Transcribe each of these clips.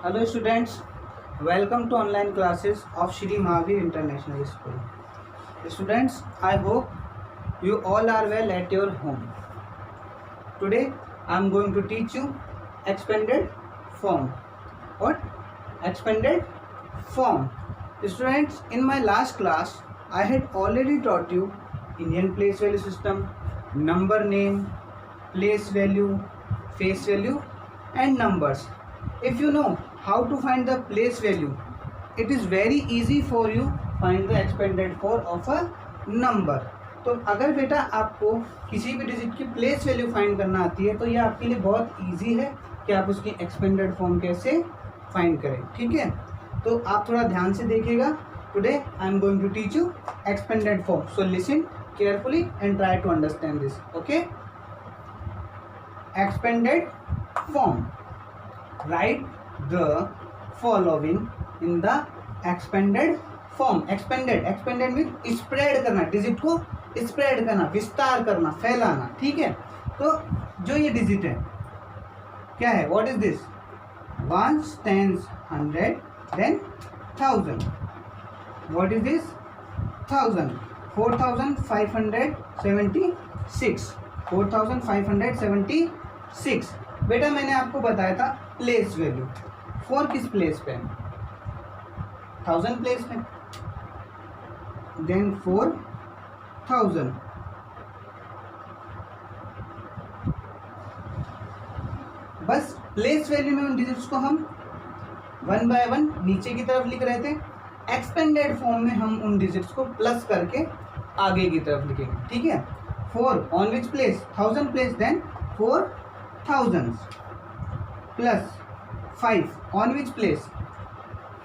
Hello students, welcome to online classes of Shri Mahavir International School. Students, I hope you all are well at your home. Today I am going to teach you expanded form. What? Expanded form. Students, in my last class I had already taught you Indian place value system, number name, place value, face value and numbers. If you know how to find the place value, it is very easy for you find the expanded form of a number. तो अगर बेटा आपको किसी भी digit की place value find करना आती है तो ये आपके लिए बहुत इजी है कि आप उसकी एक्सपेंडेड फॉर्म कैसे फाइंड करें. ठीक है, तो आप थोड़ा ध्यान से देखिएगा. Today I am going to teach you expanded form, so listen carefully and try to understand this. Okay, expanded form. Write the following in the expanded form. Expanded means spread करना, डिजिट को spread करना, विस्तार करना, फैलाना. ठीक है, तो जो ये डिजिट है क्या है? What is this? Ones, tens, 100, then 1000. What is this? 1000. 4576. 4576. बेटा मैंने आपको बताया था प्लेस वैल्यू. फॉर किस प्लेस पे? 1000 प्लेस पे. देन 4000. बस प्लेस वैल्यू में उन डिजिट्स को हम वन बाय वन नीचे की तरफ लिख रहे थे. एक्सपेंडेड फॉर्म में हम उन डिजिट्स को प्लस करके आगे की तरफ लिखेंगे. ठीक है, 4 on which place? 1000 place. Then 4 thousands plus 5 on which place?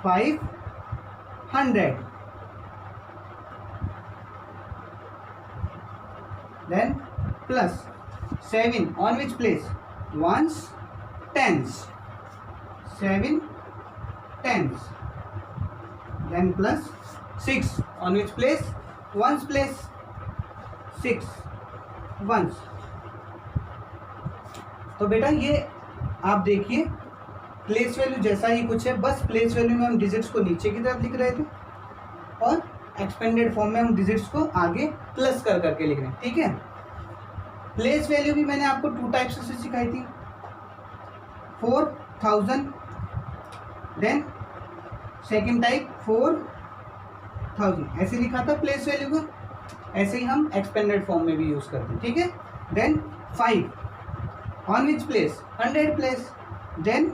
500. Then plus 7 on which place? Ones, tens. 7 tens. Then plus 6 on which place? Ones place. 6 ones. तो बेटा ये आप देखिए प्लेस वैल्यू जैसा ही कुछ है, बस प्लेस वैल्यू में हम डिजिट्स को नीचे की तरफ लिख रहे थे और एक्सपेंडेड फॉर्म में हम डिजिट्स को आगे प्लस कर करके लिख रहे हैं. ठीक है, प्लेस वैल्यू भी मैंने आपको 2 टाइप्स से सिखाई थी. 4000. Then second type 4000. ऐसे लिखा था प्लेस वैल्यू को, ऐसे ही हम एक्सपेंडेड फॉर्म में भी यूज करते हैं. ठीक है, then 5 on which place? 100 place. Then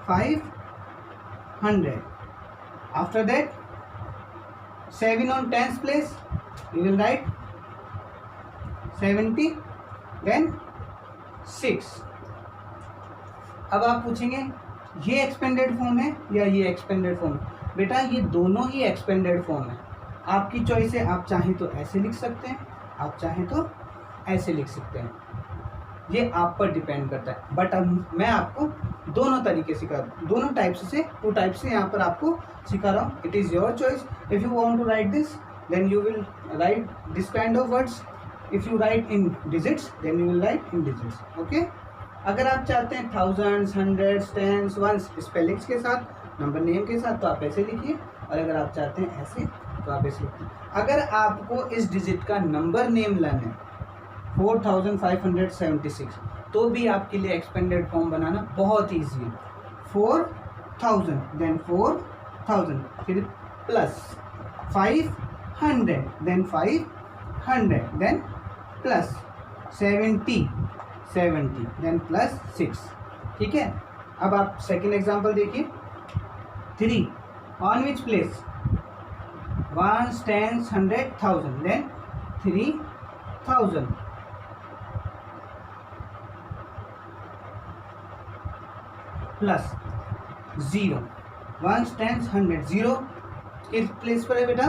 500. After that 7 on tens place, you will write 70. then 6. अब आप पूछेंगे ये एक्सपेंडेड फॉर्म है या ये एक्सपेंडेड फॉर्म है? बेटा ये दोनों ही एक्सपेंडेड फॉर्म है. आपकी चॉइस है, आप चाहें तो ऐसे लिख सकते हैं, आप चाहें तो ऐसे लिख सकते हैं, ये आप पर डिपेंड करता है. बट अब मैं आपको दोनों तरीके सिखा, दोनों टाइप्स से 2 टाइप्स से यहाँ पर आपको सिखा रहा हूँ. It is your choice. If you want to write this then you will write this kind of words. If you write in digits then you will write in digits. Okay, अगर आप चाहते हैं thousands, hundreds, tens, ones spellings के साथ, number name के साथ, तो आप ऐसे लिखिए. और अगर आप चाहते हैं ऐसे तो आप ऐसे लिखिए. अगर आपको इस डिजिट का नंबर नेम लाना है 4576, तो भी आपके लिए एक्सपेंडेड फॉर्म बनाना बहुत ईजी है. 4000 देन 4000, फिर plus 500 then 500, then plus 70 then plus 6. ठीक है, अब आप सेकेंड एग्जांपल देखिए. 3 on which place? 1 10 100 1000. Then 3000. Plus 0. 1 10 100. 0 किस प्लेस पर है बेटा?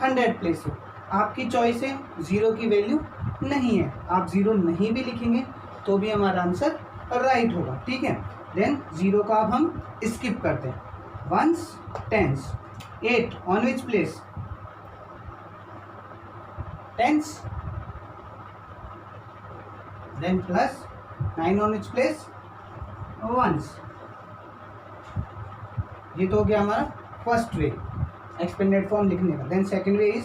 100 प्लेस पर. आपकी चॉइस है, 0 की वैल्यू नहीं है, आप 0 नहीं भी लिखेंगे तो भी हमारा आंसर राइट होगा. ठीक है, देन 0 का अब हम स्किप करते हैं. 1 10. 8 on which place? Tens. Then plus 9 on its place? Ones. ये तो हो गया हमारा फर्स्ट वे एक्सपेंडेड फॉर्म लिखने का। Then second way is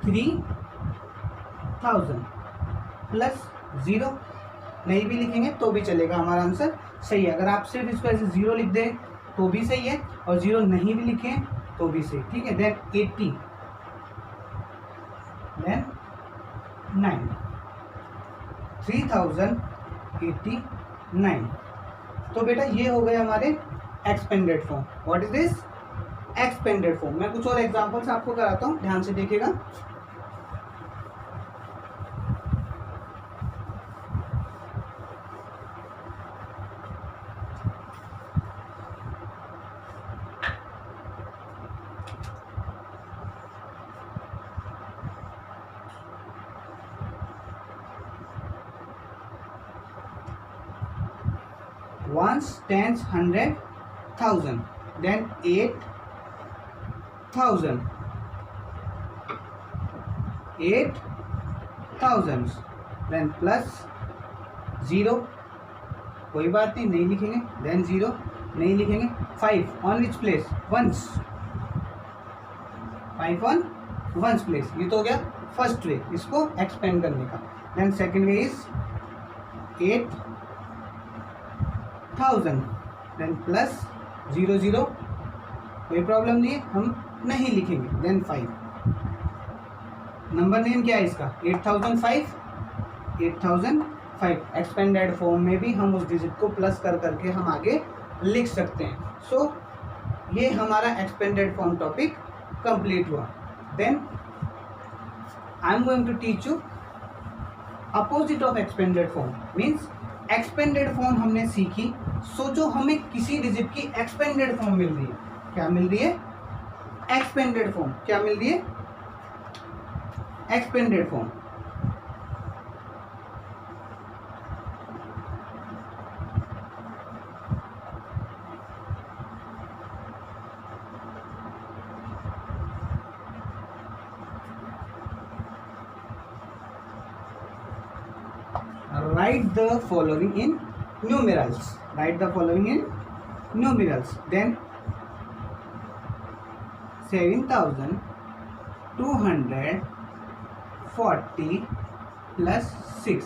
3000 plus 0, नहीं भी लिखेंगे तो भी चलेगा, हमारा आंसर सही है। अगर आप सिर्फ इसको ऐसे 0 लिख दें तो भी सही है, और 0 नहीं भी लिखें तो भी सही, ठीक है। Then 80, then 9, 3089। तो बेटा ये हो गए हमारे expanded form. What is this? Expanded form. मैं कुछ और एग्जांपल्स आपको कराता हूँ, ध्यान से देखिएगा। Ones, tens, 100, 1000, then 8000, 8000, then plus 0, कोई बात नहीं, नहीं लिखेंगे। then 0 नहीं लिखेंगे। 5 on which place? ones, 5 on ones place। ये तो हो गया फर्स्ट वे इसको एक्सपेंड करने का। then second way is 8000, then plus 00, कोई प्रॉब्लम नहीं है, हम नहीं लिखेंगे। देन 5, नंबर नेम क्या है इसका? 8005, 8005। एक्सपेंडेड फॉर्म में भी हम उस डिजिट को प्लस कर करके हम आगे लिख सकते हैं। सो ये हमारा एक्सपेंडेड फॉर्म टॉपिक कंप्लीट हुआ। Then I am going to teach you opposite of expanded form. Means expanded form हमने सीखी, सोचो हमें किसी डिजिट की एक्सपेंडेड फॉर्म मिल रही है। क्या मिल रही है? Expanded form. क्या मिल रही है? Expanded form. Write the following in numerals. Write the following in numerals. Then 7240 plus 6।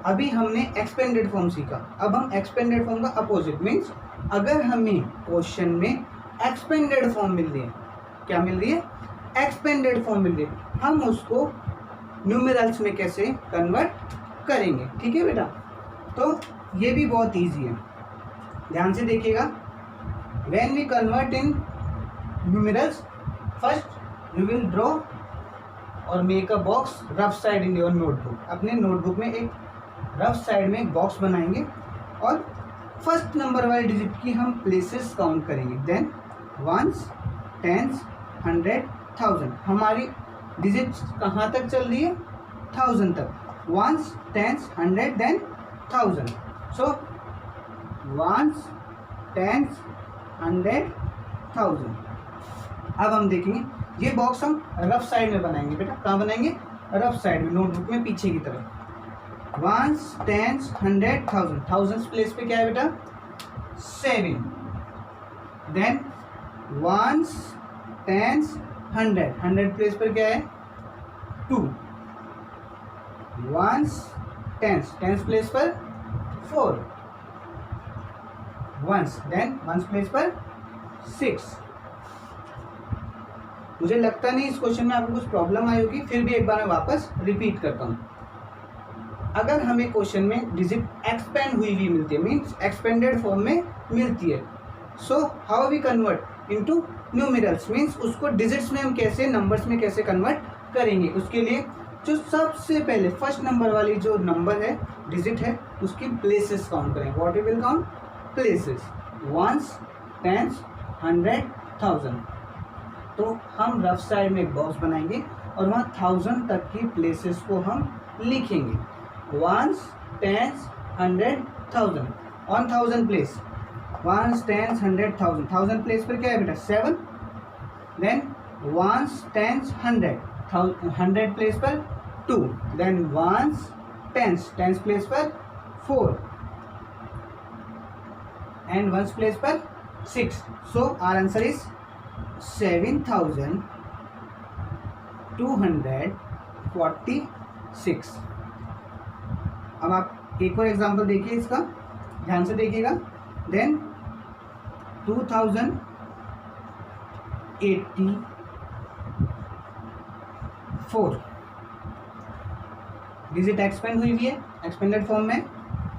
अभी हमने एक्सपेंडेड फॉर्म सीखा, अब हम एक्सपेंडेड फॉर्म का अपोजिट। मीन्स अगर हमें क्वेश्चन में एक्सपेंडेड फॉर्म मिल रही है, क्या मिल रही है? एक्सपेंडेड फॉर्म मिल रही है, हम उसको न्यूमेरल्स में कैसे कन्वर्ट करेंगे। ठीक है बेटा, तो ये भी बहुत इजी है, ध्यान से देखिएगा। When we convert in numerals, first you will draw और make a box rough side in your notebook. अपने नोटबुक में एक रफ साइड में एक बॉक्स बनाएंगे और फर्स्ट नंबर वाले डिजिट की हम प्लेसेस काउंट करेंगे। Then ones, tens, 100, 1000। हमारी डिजिट्स कहाँ तक चल रही है? 1000 तक। Ones, tens, 100, then 1000। So ones, tens, 100, 1000। अब हम देखेंगे ये बॉक्स हम रफ साइड में बनाएंगे। बेटा कहाँ बनाएंगे? रफ साइड में, नोटबुक में पीछे की तरफ। Once, tens, 100, 1000। थाउजेंड्स प्लेस पे क्या है बेटा? 7। देन वंस, टेंस, 100, 100 प्लेस पर क्या है? 2। वंस, टेंस, टेंस प्लेस पर 4। वंस, देन वंस प्लेस पर 6। मुझे लगता नहीं इस क्वेश्चन में आपको कुछ प्रॉब्लम आई होगी, फिर भी एक बार मैं वापस रिपीट करता हूँ। अगर हमें क्वेश्चन में डिजिट एक्सपेंड हुई हुई मिलती है, मीन्स एक्सपेंडेड फॉर्म में मिलती है, so how we convert into numerals, means उसको डिजिट्स में हम कैसे, नंबर्स में कैसे कन्वर्ट करेंगे। उसके लिए जो सबसे पहले फर्स्ट नंबर वाली जो नंबर है, डिजिट है, उसकी प्लेसेस काउंट करें। What we will count? Places. Ones, tens, 100, 1000। तो हम रफ साइड में एक बॉक्स बनाएंगे और वहाँ 1000 तक की प्लेसेस को हम लिखेंगे। Ones, tens, 100, 1000। On 1000 place, ones, tens, 100, 1000। 1000 place पर क्या है बेटा? 7। देन वंस, टेंस, 100, 100 प्लेस पर 2। Then ones, tens, tens place पर 4। एंड वंस प्लेस पर 6. So our answer is 7246. अब आप एक और एग्जांपल देखिए इसका, ध्यान से देखिएगा. देन 2084 डिजिट एक्सपेंड हुई है एक्सपेंडेड फॉर्म में.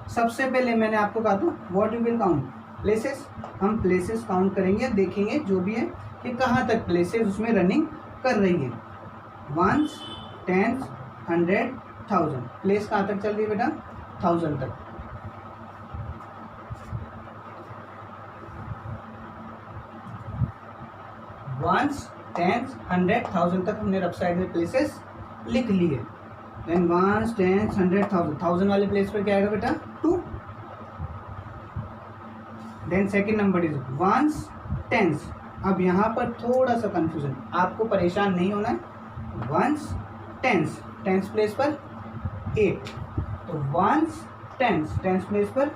सबसे पहले मैंने आपको कहा था what you will count, places. हम प्लेसेस काउंट करेंगे, देखेंगे जो भी है कि कहाँ तक प्लेसेस उसमें रनिंग कर रही है. 1s, 10s, 100, 1000 प्लेस कहाँ तक चल रही है बेटा, 1000 तक. वंस, 10s, 100, 1000 तक हमने लेफ्ट साइड में प्लेसेस लिख लिए. देन 1s, 10s, 100, 1000 1000 वाले प्लेस पर क्या आएगा बेटा, 2. Then second number is 1s, 10s. अब यहाँ पर थोड़ा सा कंफ्यूजन, आपको परेशान नहीं होना है. 1s, 10s, 10s प्लेस पर 8. तो 1s, 10s प्लेस पर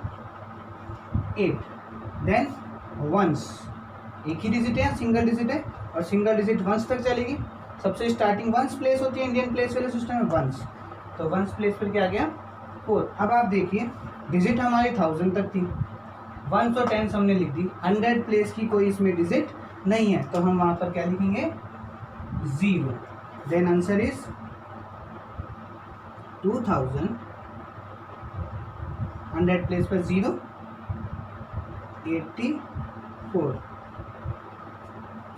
8. देन 1s एक ही डिजिट है, सिंगल डिजिट है, और सिंगल डिजिट 1s तक चलेगी. सबसे स्टार्टिंग 1s प्लेस होती है इंडियन प्लेस वाले सिस्टम में 1s. तो 1s प्लेस पर क्या आ गया, 4. अब आप देखिए डिजिट हमारी 1000 तक थी, 1s और 10s हमने लिख दी. 100 प्लेस की कोई इसमें डिजिट नहीं है, तो हम वहाँ पर क्या लिखेंगे, 0. Then answer is 2000. 100 प्लेस पर 0, 84.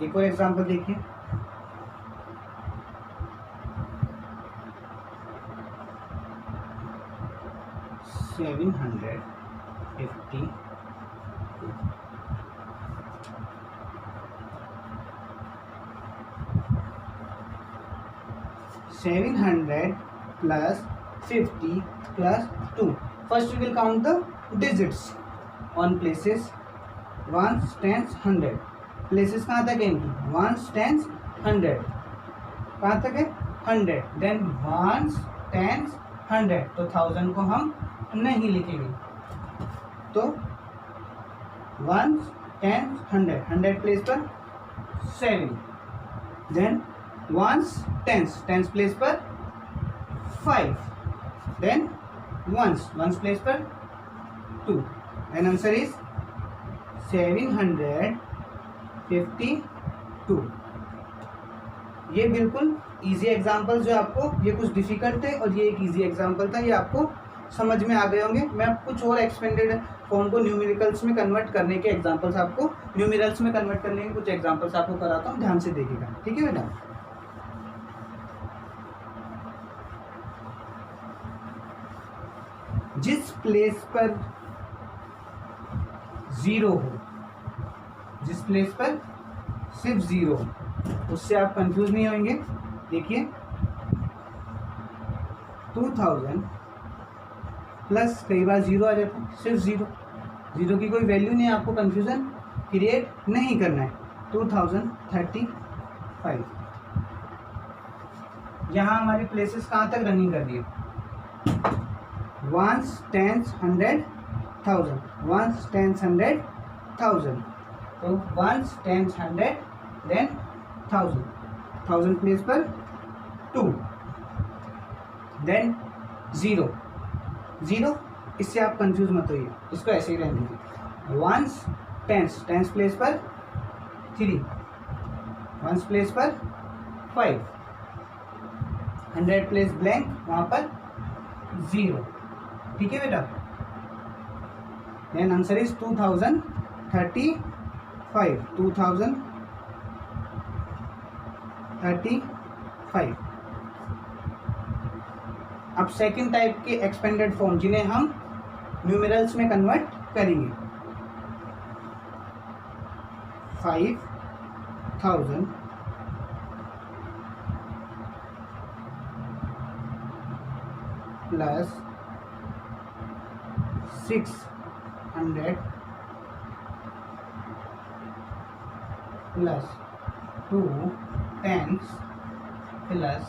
एक और एग्जांपल देखिए. 750 700 plus 50 plus 2. First we will count the digits on places. 1s, 10s, 100. Places कहाँ तक है इनकी, 1s, 10s, 100. कहाँ तक है, 100. Then 1s, 10s, 100. तो 1000 को हम नहीं लिखेंगे. तो 1s, 10s, 100. 100 प्लेस पर 7. Then 1s, 10s प्लेस पर 5. Then 1s प्लेस पर 2. Then answer is 752. ये बिल्कुल इजी एग्जाम्पल जो आपको, ये कुछ डिफिकल्ट थे और ये एक इजी एग्जाम्पल था, ये आपको समझ में आ गए होंगे. मैं कुछ और एक्सपेंडेड फॉर्म को न्यूमेरिकल्स में कन्वर्ट करने के एग्जाम्पल्स आपको, न्यूमेरल्स में कन्वर्ट करने के कुछ एग्जाम्पल्स आपको कराता हूँ, ध्यान से देखिएगा. ठीक है बेटा. जिस प्लेस पर 0 हो, जिस प्लेस पर सिर्फ 0 हो, उससे आप कंफ्यूज नहीं होंगे. देखिए 2000 प्लस कई बार 0 आ जाता है, सिर्फ 0 की कोई वैल्यू नहीं है, आपको कंफ्यूजन क्रिएट नहीं करना है. 2035. यहाँ हमारी प्लेसेस कहाँ तक रनिंग कर रही है, 1s, 10s, 100, 1000. 1s, 10s, 100, 1000. तो 1s, 10s, 100, देन 1000. 1000 प्लेस पर 2. देन 0. इससे आप कंफ्यूज मत होइए, इसको ऐसे ही रहने दीजिए. 1s, 10s प्लेस पर 3. 1s प्लेस पर 5. 100 प्लेस ब्लैंक, वहाँ पर 0. ठीक है बेटा. Then answer is 2035. 2035. अब सेकंड टाइप के एक्सपेंडेड फॉर्म जिन्हें हम न्यूमेरल्स में कन्वर्ट करेंगे. 5000 plus 600 plus 2 10s plus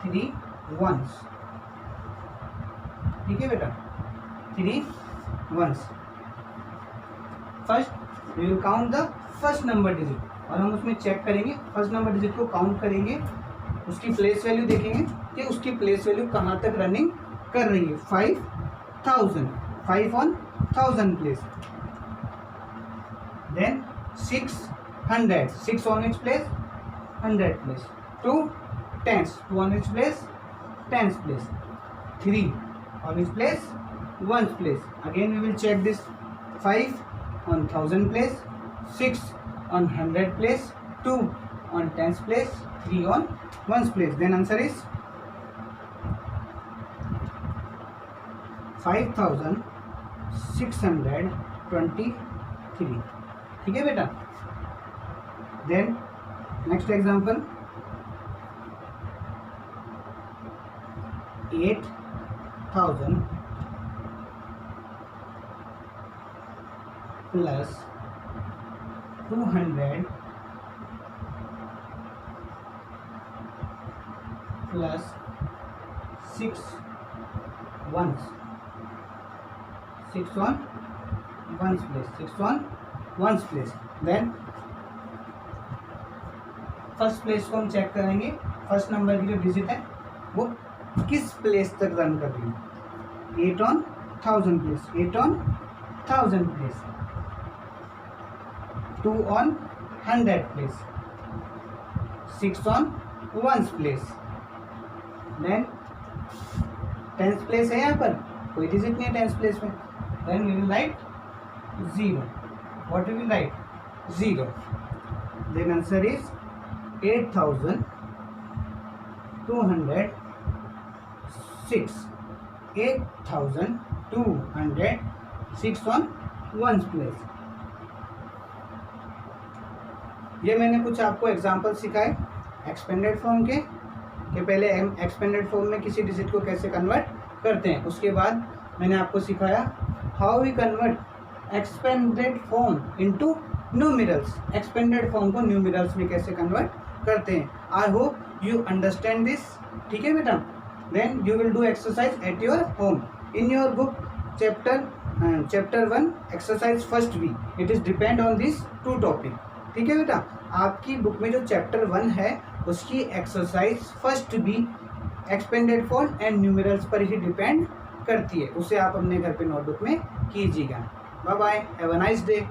3 1s. ठीक है बेटा, 3 ones. First we will count the first number digit, और हम उसमें चेक करेंगे, फर्स्ट नंबर डिजिट को काउंट करेंगे, उसकी प्लेस वैल्यू देखेंगे कि उसकी प्लेस वैल्यू कहाँ तक रनिंग कर रही है। 5000, 5 on 1000 place. Then 600, 6 on which place? 100 place। 2 tens, 2 on which place? Tens place। 3 on which place? Ones place। Again we will check this, 5 on 1000 place, 6 on 100 place, 2 on tens place, 3 on ones place। Then answer is 5623। ठीक है बेटा। Then next example, 8000 plus 200 plus 6 ones, 6 on ones place, 6 on ones place। Then first place को हम check करेंगे, first number की जो digit है वो किस प्लेस तक रन कर रही है। 8 on 1000 place, 8 on 1000 place, 2 on 100 place, 6 on ones place. Then tenth place है, यहाँ पर कोई डिजिट नहीं है टेंथ प्लेस में। Then we will write 0। What we will write? 0। Then answer is 8206, 8206 on ones place. ये मैंने कुछ आपको एग्जाम्पल सिखाए एक्सपेंडेड फॉर्म के, कि पहले हम एक्सपेंडेड फॉर्म में किसी डिजिट को कैसे कन्वर्ट करते हैं। उसके बाद मैंने आपको सिखाया how we convert expanded form into numerals, expanded form को न्यूमेरल्स में कैसे कन्वर्ट करते हैं। I hope you understand this. ठीक है बेटा। Then you will do exercise at your home in your book chapter 1 exercise first B, it is depend on this 2 topic. ठीक है बेटा। आपकी बुक में जो चैप्टर 1 है उसकी exercise first be expanded form and numerals पर ही डिपेंड करती है, उसे आप अपने घर पे नोटबुक में कीजिएगा। Bye bye, have a nice day.